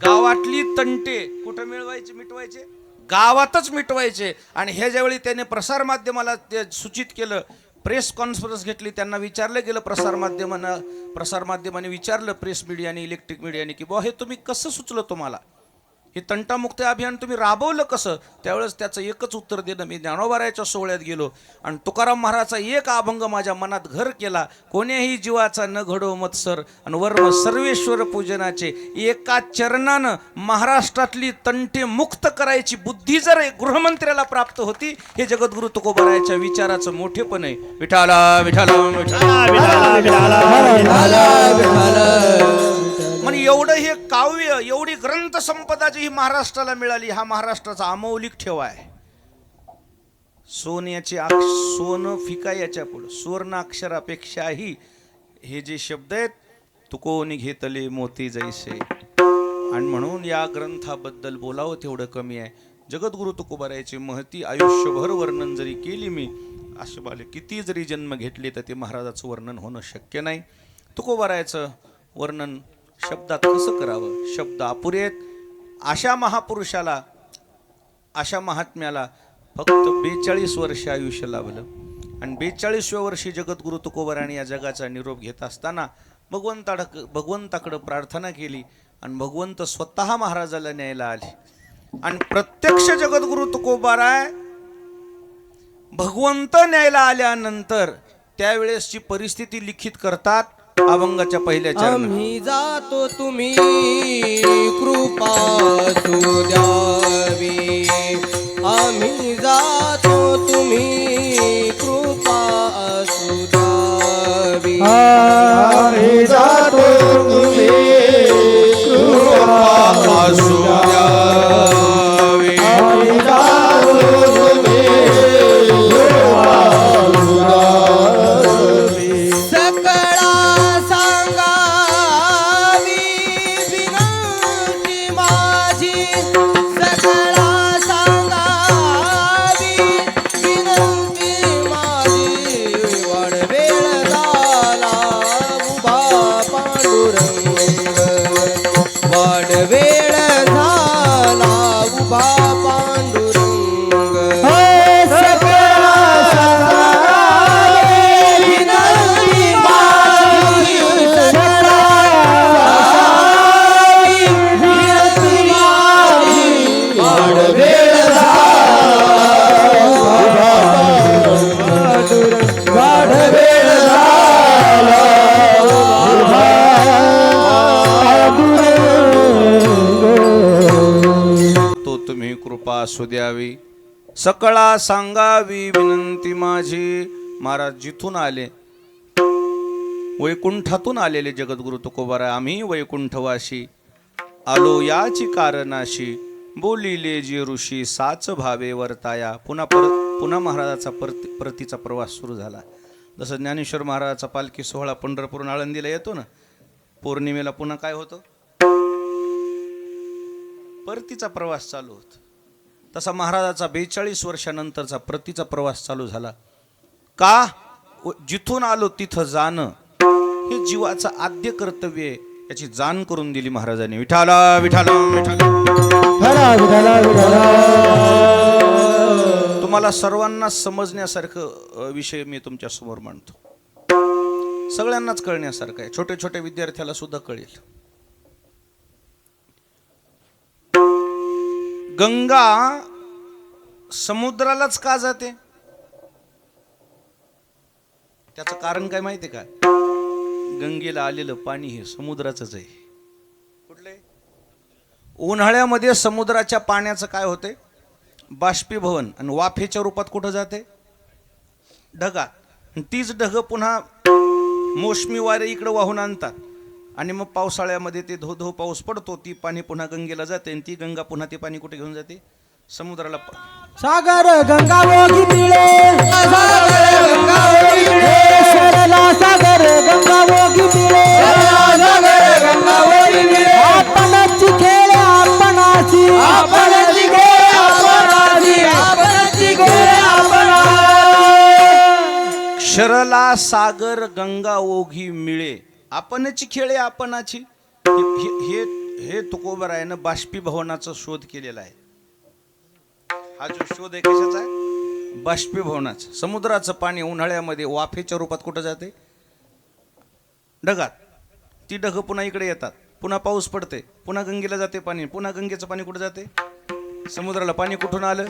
गावातली तंटे कुठं मिटवायचे गावातच मिटवायचे. आणि हे ज्यावेळी त्याने प्रसार माध्यमाला ते सूचित केलं प्रेस कॉन्फरन्स घेतली त्यांना विचारलं गेलं प्रसार माध्यमाने विचारलं प्रेस मीडियाने इलेक्ट्रिक मीडियाने की बुवा हे तुम्ही कसं सुचलं तुम्हाला हे तंटामुक्त अभियान तुम्ही राबवलं कसं. त्यावेळेस त्याचं एकच उत्तर दिलं मी ज्ञानोबारायाच्या सोहळ्यात गेलो आणि तुकाराम महाराजचा एक अभंग माझ्या मनात घर केला. कोण्याही जीवाचा न घडो मत्सर आणि वर्म सर्वेश्वर पूजनाचे. एका चरणानं महाराष्ट्रातली तंटे मुक्त करायची बुद्धी जर गृहमंत्र्याला प्राप्त होती हे जगद्गुरु तुकोबारायाच्या विचाराचं मोठेपण आहे. विठाला विठाला म्हणजे एवढं हे काव्य एवढी ग्रंथ संपदा जी ही महाराष्ट्राला मिळाली हा महाराष्ट्राचा अमौलिक ठेवा आहे. सोनं फिका याच्या पुढे सुवर्णाक्षरापेक्षाही हे जे शब्द आहेत तुकोनी घेतले मोती जैसे. आणि म्हणून या ग्रंथाबद्दल बोलावं तेवढं कमी आहे. जगद्गुरु तुकोबारायाची महती आयुष्यभर वर्णन जरी केली मी असे बाले किती जरी जन्म घेतले तर ते महाराजाचं वर्णन होणं शक्य नाही. तुकोबारायाचं वर्णन शब्दात कसं करावं. शब्द अपुरे आहेत. अशा महापुरुषाला अशा महात्म्याला फक्त 42 वर्ष आयुष्य लाभलं आणि 42व्या वर्षी जगद्गुरु तुकोबारायाने या जगाचा निरोप घेत असताना भगवंताकडे प्रार्थना केली आणि भगवंत स्वतः महाराजाला न्यायला आले. आणि प्रत्यक्ष जगद्गुरु तुकोबाराय भगवंत न्यायला आल्यानंतर त्यावेळेसची परिस्थिती लिखित करतात अभंगाच्या पहिल्या चरणात. आम्ही जातो तुम्ही कृपा सुद्यावी. आम्ही जातो तुम्ही कृपा सुद्यावी. आम्ही जातो तुम्ही कृपा सुद्यावी. आम्ही जातो तुम्ही कृपा सुद्यावी. सकळा सांगावी विनंती माझी कृपा असू द्यावी. सकळा सांगावी विनंती माझी. महाराज जिथून आले, वैकुंठातून आलेले जगद्गुरु तुकोबाराय, आम्ही वैकुंठवाशी आलो याची कारणाशी. बोलिले जे ऋषी साच भावे वर्ताया. पुन्हा महाराजाचा परतीचा प्रवास सुरू झाला. जसं ज्ञानेश्वर महाराजाचा पालखी सोहळा पंढरपूर आळंदीला येतो ना, पौर्णिमेला पुन्हा काय होतं, परतीचा प्रवास चालू होतो. तसा महाराजाचा 42 वर्षानंतरचा परतीचा प्रवास चालू झाला. का? जिथून आलो तिथं जाणं हे जीवाचं आद्य कर्तव्य आहे, याची जाण करून दिली महाराजांनी. विठाला विठाला विठाला. तुम्हाला सर्वांना समजण्यासारखं विषय मी तुमच्या समोर मांडतो. सगळ्यांनाच कळण्यासारखं आहे, छोटे छोटे विद्यार्थ्याला सुद्धा कळेल. गंगा समुद्रालाच का जाते? त्याचं कारण काय माहिती का? गंगेला आलेलं पाणी हे समुद्राचंच आहे. कुठले? उन्हाळ्यामध्ये समुद्राच्या पाण्याचं काय होते? बाष्पीभवन. आणि वाफेच्या रूपात कुठं जाते? ढगात. तीच ढग पुन्हा मोसमी वारे इकडे वाहून आणतात आणि मग पावसाळ्यामध्ये ते धो धो पाऊस पडतो, ती पाणी पुन्हा गंगेला जाते आणि ती गंगा पुन्हा ते पाणी कुठे घेऊन जाते? समुद्राला. सागर गंगा ओगी मिळे, सागर गंगा ओगी मिळे, सरला सागर गंगा ओगी मिळे, सागर गंगा ओगी मिळे. आपणची खेळ आपणाची, आपणची खेळ आपणाची, आपणची खेळ आपणाची. क्षरला सागर गंगा ओघी मिळे, आपणची खेळे आपणाची. हे हे तुकोबरायानं बाष्पीभवनाचा शोध केलेला आहे. हा जो शोध आहे कशाचा आहे? बाष्पीभवनाचा. समुद्राचं पाणी उन्हाळ्यामध्ये वाफेच्या रूपात कुठं जाते? ढगात. ती ढग पुन्हा इकडे येतात, पुन्हा पाऊस पडते, पुन्हा गंगेला जाते पाणी, पुन्हा गंगेचं पाणी कुठं जाते? समुद्राला. पाणी कुठून आलं?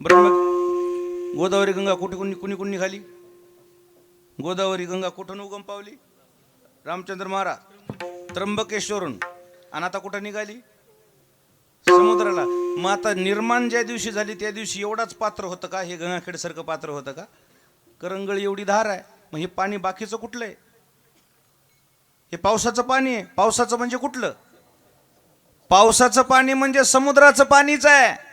मग गोदावरी गंगा कुठे कुणी निघाली? गोदावरी गंगा कुठून उगम पावली? रामचंद्र महाराज त्र्यंबकेश्वरून. आणि आता कुठं निघाली? समुद्राला. मग आता निर्माण ज्या दिवशी झाली त्या दिवशी एवढाच पात्र होतं का? हे गंगाखेडसारखं पात्र होतं का? करंगळी एवढी धार आहे. मग हे पाणी बाकीचं कुठलं आहे? हे पावसाचं पाणी आहे. पावसाचं म्हणजे कुठलं? पावसाचं पाणी म्हणजे समुद्राचं पाणीच आहे.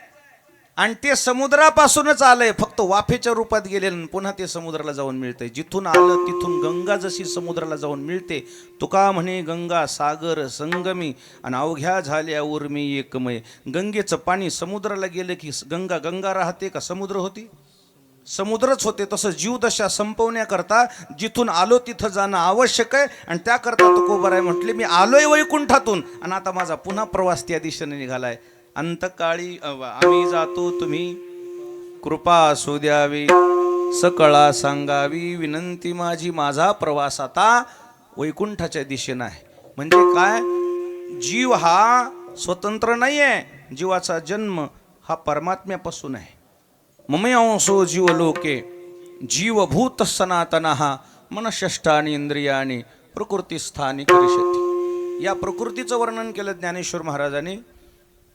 आणि ते समुद्रापासूनच आलंय, फक्त वाफेच्या रूपात गेलेलं पुन्हा ते समुद्राला जाऊन मिळतंय. जिथून आलं तिथून गंगा जशी समुद्राला जाऊन मिळते. तुका म्हणे गंगा सागर संगमी आणि अवघ्या झाल्या उर्मी एकमय. गंगेचं पाणी समुद्राला गेलं की गंगा गंगा राहते का समुद्र होती? समुद्रच होते. तसं जीवदशा संपवण्याकरता जिथून आलो तिथं जाणं आवश्यक आहे. आणि त्याकरता तुकोबाराय म्हटले, मी आलोय वैकुंठातून आणि आता माझा पुन्हा प्रवास त्या दिशेने निघालाय. अंतकाळी आम्ही जातो तुम्ही कृपा असू द्यावी. सकळा सांगावी विनंती माझी. माझा प्रवास आता वैकुंठाच्या दिशेनं आहे. म्हणजे काय? जीव हा स्वतंत्र नाही आहे. जीवाचा जन्म हा परमात्म्यापासून आहे. ममयांसो जीव लोके जीवभूत सनातनः मनषष्ठानी इंद्रियाणी प्रकृतीस्थानी करिष्यति. या प्रकृतीचं वर्णन केलं ज्ञानेश्वर महाराजांनी.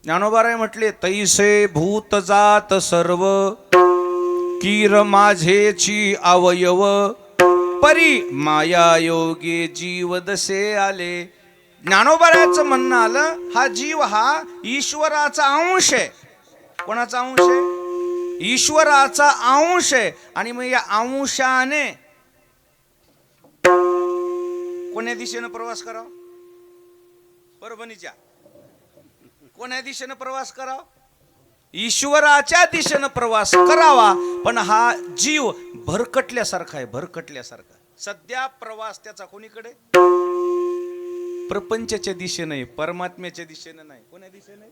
ज्ञानोबाराय म्हटले, तैसे भूत जात सर्व कीर माझेची अवयव परी माया योगे जीव दसे आले. ज्ञानोबारायचं म्हणणं आलं, हा जीव हा ईश्वराचा अंश आहे. कोणाचा अंश आहे? ईश्वराचा अंश आहे. आणि मग या अंशाने कोण्या दिशेनं प्रवास करावा? परभणीच्या. कोण्या दिशेनं प्रवास करावा? ईश्वराच्या दिशेनं प्रवास करावा. पण हा जीव भरकटल्यासारखा आहे, भरकटल्यासारखा. सध्या प्रवास त्याचा कोणीकडे? प्रपंचाच्या दिशेने, परमात्म्याच्या दिशेने नाही. कोण्या दिशेने?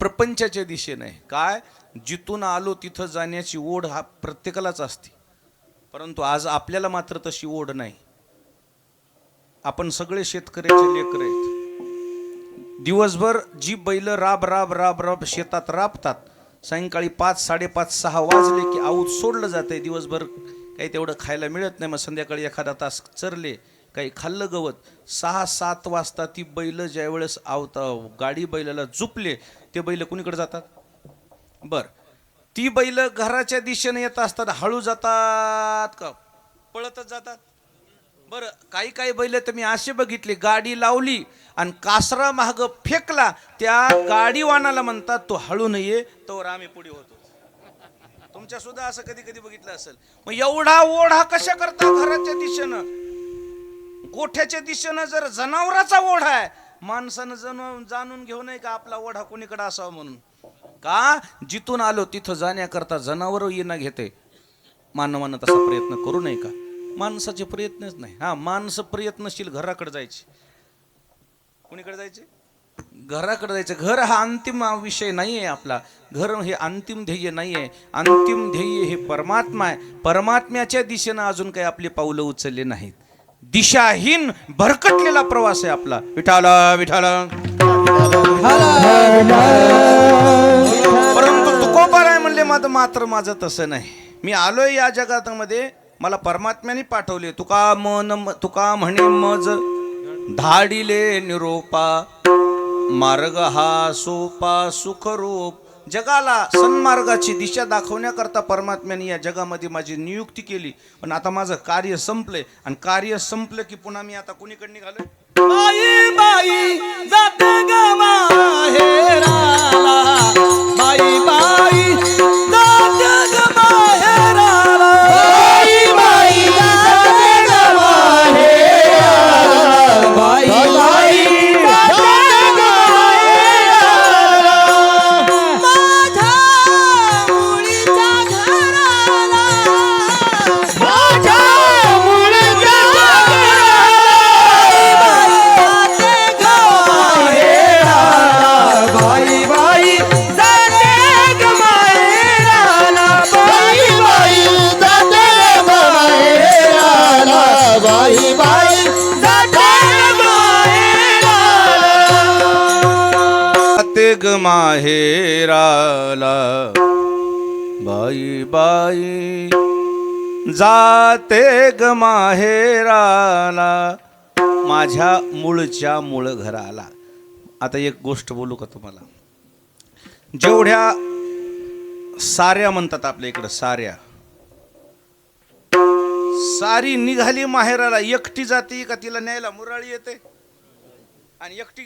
प्रपंचाच्या दिशेने. काय? जिथून आलो तिथं जाण्याची ओढ हा प्रत्येकालाच असते, परंतु आज आपल्याला मात्र तशी ओढ नाही. आपण सगळे शेतकऱ्याचे लेकर आहेत. दिवसभर जी बैल राब राब राब राब शेतात राबतात, सायंकाळी 5, 5:30, 6 वाजले की आऊत सोडलं जातंय. दिवसभर काही तेवढं खायला मिळत नाही. मग संध्याकाळी एखादा तास चरले काही खाल्लं गवत. 6-7 वाजता ती बैल ज्यावेळेस गाडी बैलाला झुपले, ते बैल कुणीकडे जातात? बर, ती बैल घराच्या दिशेने येत असतात, हळू जातात का पळतच जातात? बरं, काही काही बैल तर मी असे बघितले, गाडी लावली आणि कासरा महाग फेकला, त्या गाडीवानाला म्हणतात तो हळू नये, तोवर आम्ही पुढे होतो. तुमच्या सुद्धा असं कधी कधी बघितलं असेल. मग एवढा ओढा कशा करता घराच्या दिशेनं? गोठ्याच्या दिशेनं जर जनावराचा ओढा आहे, माणसानं जाणून घेऊ नये का आपला ओढा कोणीकडे असावा म्हणून? का जिथून आलो तिथं जाण्याकरता जनावर येणं घेते. मानवानं तसा प्रयत्न करू नये का? माणसाचे प्रयत्नच नाही. हा, माणसं प्रयत्नशील घराकडे जायचे. कुणीकडे जायचे? घराकडे जायचं. घर हा अंतिम विषय नाही आहे आपला. घर हे अंतिम ध्येय नाही आहे. अंतिम ध्येय हे परमात्मा आहे. परमात्म्याच्या दिशेनं अजून काही आपले पावलं उचलले नाहीत. दिशाहीन भरकटलेला प्रवास आहे आपला. विठाला विठाला. परंतु तुकोबाराय म्हणले मात्र माझं तसं नाही. मी आलोय या जगामध्ये, मला परमात्म्याने पाठवले. तुका म्हणे मज धाडिले निरोपा, मार्ग हा सोपा सुखरूप. जगाला सन्मार्गाची दिशा दाखवण्याकरता परमात्म्याने या जगामध्ये माझी नियुक्ती केली. पण आता माझं कार्य संपलंय, आणि कार्य संपलं की पुन्हा मी आता कुणीकडे निघालोय? बाई बाई जाते ग माहेराला, बाई बाई जाते ग माहेराला, बाई बाई जाते ग माहेराला, बाई बाई जाते ग माहेराला, माझ्या मुलीच्या घराला, माझ्या मुलीच्या ग माहेराला, बाई बाई जाते ग माहेराला, माझ्या मूळच्या मूळ घराला. आता एक गोष्ट बोलू का तुम्हाला? जेवढ्या साऱ्या म्हणतात आपल्या इकडं, सारी निघाली माहेराला, एकटी जाती का तिला न्यायला मुराळी येते? आणि एकटी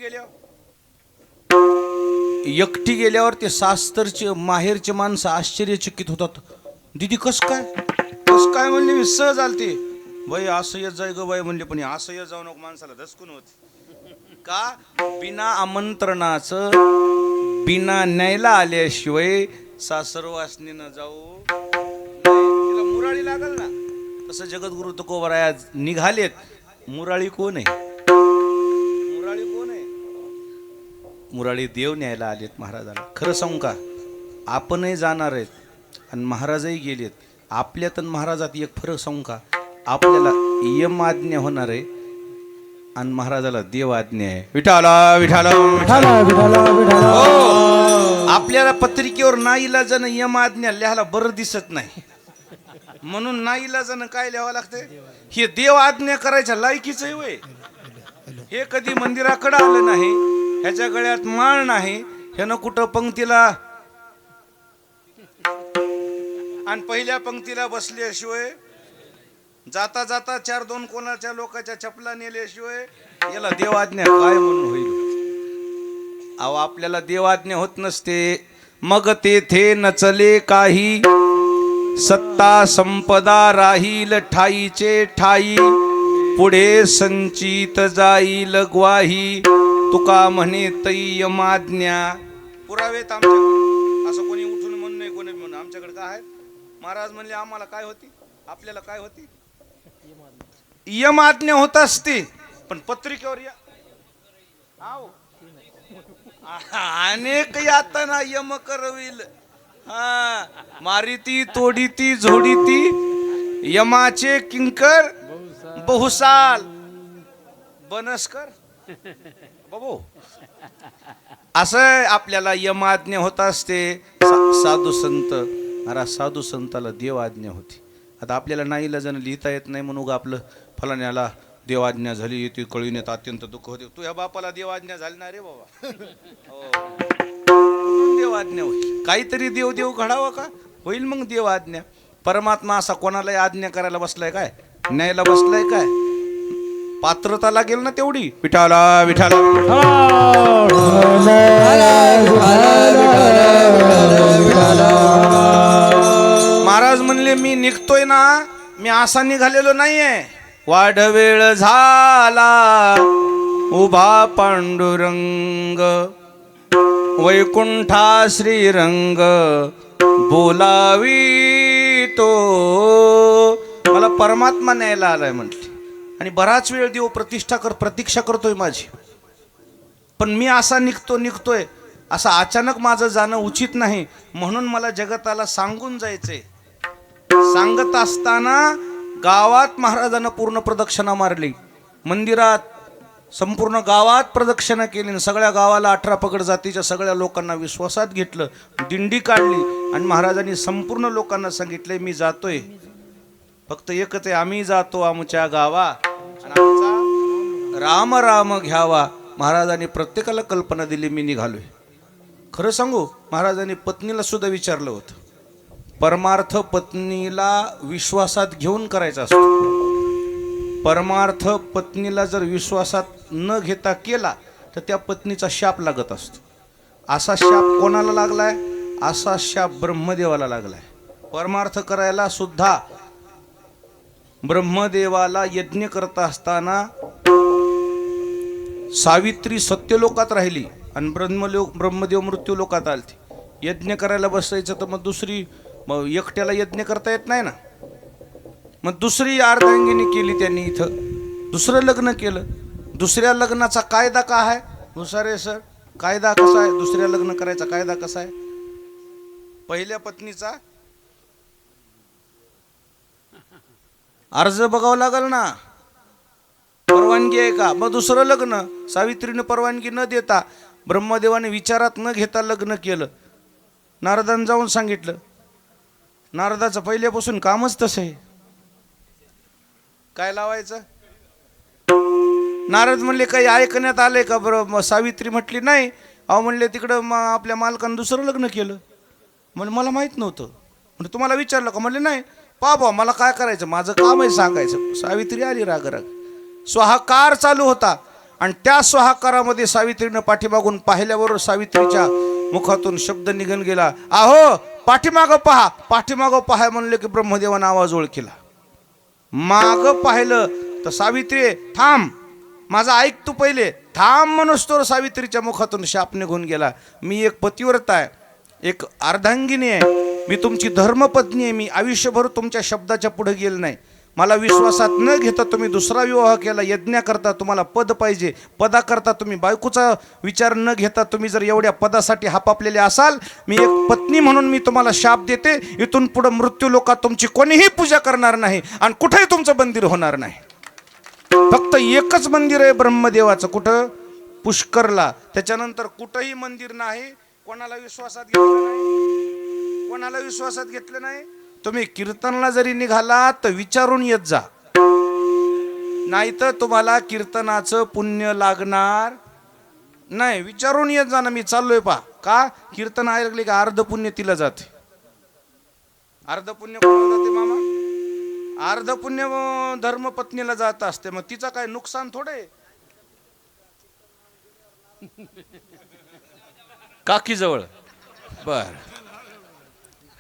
गेल्यावर ते सास्तरचे माहेरचे माणसं आश्चर्यचकित होतात. दीदी कस काय म्हणले? मी सहज आलते. बाई असं येत जाय ग बाई म्हणले, पण असं येत जाऊ नको, माणसाला धसकून होत. का? बिना आमंत्रणाचं, बिना न्यायला आल्याशिवाय सासरवासनीनं जाऊ तिला मुराळी लागल ना. तसं जगद्गुरु तुकोबाराय निघालेत. मुराळी कोण आहे? मुराळी देव न्यायला आलेत महाराजाला. खरं सांगू का, आपणही जाणार आहेत आणि महाराजही गेलेत. आपल्यात आणि महाराजात एक फरक सांगू का? आपल्याला यम आज्ञा होणार आहे आणि महाराजाला देव आज्ञा आहे. विठाला विठाला हो. आपल्याला पत्रिकेवर नाईलाजानं यम आज्ञा लिहायला बरं दिसत नाही, म्हणून नाईलाजानं काय लिहावं लागतंय? हे देव आज्ञा करायच्या लायकीच आहे वय. हे कधी मंदिराकडे आलं नाही, ह्याच्या गळ्यात माळ नाही, ह्यानं कुठं पंक्तीला आणि पहिल्या पंक्तीला बसल्याशिवाय, जाता जाता 4-2 कोणाच्या लोकांच्या चपला नेल्याशिवाय याला देवाज्ञा काय म्हणून होईल? अहो, आपल्याला देवाज्ञा होत नसते. मग तेथे नचले काही, सत्ता संपदा राहील ठाईचे ठाई, पुढे संचित जाईल ग्वाही, तुका म्हणे तैयमाज्ञा. पुरावेत आमच्याकडे. असं कोणी उठून म्हणून नाही, कोणी म्हणून. आमच्याकडे काय आहे? महाराज म्हणले आम्हाला काय होती, आपल्याला काय होती? यमाज्ञा होत असते, पण पत्रिकेवर अनेक यातना यम करविल. हा, मारिती तोडीती झोडीती यमाचे किंकर बहुसाल बनस्कर बाबू. असं आपल्याला यमाज्ञा होत असते. साधू संत, अरे साधू संताला देव आज्ञा होती. आता आपल्याला नाईलाजानं लिहिता येत नाही म्हणून आपलं फलाण्याला देवाज्ञा झाली येते कळून येत अत्यंत दुःख होते. तू ह्या बापाला देवाज्ञा झाली ना रे बाबा. हो. कुठून देवाज्ञा होईल? काहीतरी देव देव घडावं का होईल मग देवाज्ञा. परमात्मा असा कोणालाही आज्ञा करायला बसलाय काय, न्यायला बसलाय काय? पात्रता लागेल ना तेवढी. विठाला विठाला महाराज म्हणले मी निघतोय ना, मी असा निघालेलो नाहीये. वाढ वेळ झाला उभा पांडुरंग, वैकुंठा श्रीरंग बोलावी तो. मला परमात्मा न्यायला आलाय म्हटले. आणि बराच वेळ देव प्रतीक्षा करतोय माझी. पण मी असा निघतोय असं अचानक माझं जाणं उचित नाही. म्हणून मला जगताला सांगून जायचंय. सांगत असताना गावात महाराजांना पूर्ण प्रदक्षिणा मारली. मंदिरात संपूर्ण गावात प्रदक्षिणा केली आणि सगळ्या गावाला 18 पगड जातीच्या सगळ्या लोकांना विश्वासात घेतलं. दिंडी काढली आणि महाराजांनी संपूर्ण लोकांना सांगितले मी जातोय, फक्त एकच आहे, आम्ही जातो आमच्या गावा आणि आमचा राम राम घ्यावा. महाराजांनी प्रत्येकाला कल्पना दिली, मी निघालोय. खरं सांगू, महाराजांनी पत्नीला सुद्धा विचारलं होतं. परमार्थ पत्नीला विश्वासात घेऊन करायचा असतो. परमार्थ पत्नीला जर विश्वासात न घेता केला तर त्या पत्नीचा शाप लागत असतो. असा शाप कोणाला लागलाय? असा शाप ब्रह्मदेवाला लागलाय. परमार्थ करायला सुद्धा ब्रह्मदेवाला यज्ञ करत असताना सावित्री सत्यलोकात राहिली आणि ब्रह्मदेव मृत्यू लोकात आलती. यज्ञ करायला बसायचं तर मग एकट्याला यज्ञ करता येत नाही ना. मग दुसरी अर्धांगिनी केली त्यांनी. इथं दुसरं लग्न केलं. दुसऱ्या लग्नाचा कायदा काय आहे हुसारे सर? कायदा कसा आहे दुसऱ्या लग्न करायचा? कायदा कसा आहे? पहिल्या पत्नीचा अर्ज बघावं लागल ना, परवानगी आहे का? मग दुसरं लग्न सावित्रीने परवानगी न देता ब्रह्मदेवाने विचारात न घेता लग्न केलं. नारदांना जाऊन सांगितलं. नारदाचं पहिल्यापासून कामच तसं आहे. काय लावायचं? नारद म्हणले काही ऐकण्यात आलंय का? बरं सावित्री म्हटली नाही. अहो म्हणले तिकडं आपल्या मालकानं दुसरं लग्न केलं. म्हणजे मला माहित नव्हतं. म्हणजे तुम्हाला विचारलं का? म्हणले नाही. बाबा मला काय करायचं, माझं काम आहे सांगायचं. सावित्री आली राग. स्वाहाकार चालू होता आणि त्या स्वाहाकारामध्ये सावित्रीनं पाठीमागून पाहिल्याबरोबर सावित्रीच्या मुखातून शब्द निघून गेला, आहो पाठीमागं पहा. पाठीमागं पहा म्हणले की ब्रह्मदेवानं आवाज ओळखला. मागं पाहिलं तर सावित्री थांब, माझं ऐक तू पहिले, थांब म्हणूस तर सावित्रीच्या मुखातून शाप निघून गेला. मी एक पतिव्रता आहे, एक अर्धांगिनी आहे, मी तुमची धर्मपत्नी आहे. मी आयुष्यभर तुमच्या शब्दाच्या पुढे गेलो नाही. मला विश्वासात न घेता तुम्ही दुसरा विवाह केला. यज्ञ करता तुम्हाला पद पाहिजे, पदाकरता तुम्ही बायकोचा विचार न घेता तुम्ही जर एवढ्या पदासाठी हापापलेले असाल, मी एक पत्नी म्हणून मी तुम्हाला शाप देते. इथून पुढे मृत्यू लोकात तुमची कोणीही पूजा करणार नाही आणि कुठेही तुमचं मंदिर होणार नाही. फक्त एकच मंदिर आहे ब्रह्मदेवाचं. कुठं? पुष्करला. त्याच्यानंतर कुठंही मंदिर नाही. कोणाला विश्वासात घेतलं नाही? कोणाला विश्वासात घेतलं नाही? तुम्ही कीर्तनला जरी निघाला तर विचारून येत जा, नाही तर तुम्हाला कीर्तनाचं पुण्य लागणार नाही. विचारून येत जा ना, मी चाललोय पा. का? कीर्तन ऐकले का अर्ध पुण्य तिला जाते. अर्ध पुण्य कोणाला जाते मामा? अर्ध पुण्य धर्मपत्नीला जात असते. मग तिचं काय नुकसान थोडे? काकी जवळ बर.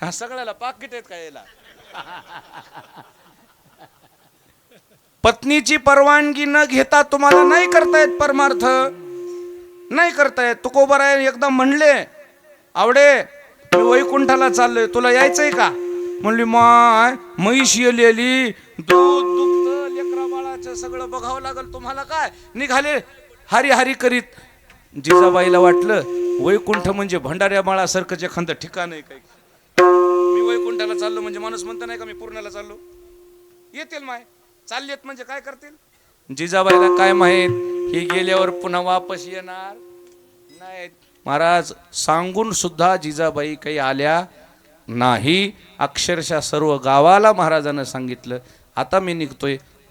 हा सगळ्याला पाकिट आहेत का याला? पत्नीची परवानगी न घेता तुम्हाला नाही करता येत परमार्थ, नाही करता येत. तुकोबाराय एकदा म्हणले, आवडे मी वैकुंठाला चाललोय, तुला यायचंय का? म्हणली माय म्हैस येलेली, दूध दुभतं, लेकरा बाळाचं सगळं बघावं लागल तुम्हाला. काय निघाले हरी हरी करीत. जिजाबाईला वाटलं वैकुंठ म्हणजे भंडाऱ्या बाळासारखंच एखादं ठिकाण आहे काय. मी वैकुंठाला चाललो म्हणजे माणूस म्हणता नाही का मी पूर्णाला चाललो. येतील माय चाललेत म्हणजे काय करतील? जिजाबाईला काय माहित हे गेल्यावर पुन्हा वापस येणार नाहीत. महाराज सांगून सुद्धा जिजाबाई काही आल्या नाही. अक्षरशः सर्व गावाला महाराजांना सांगितलं आता मी निघतोय.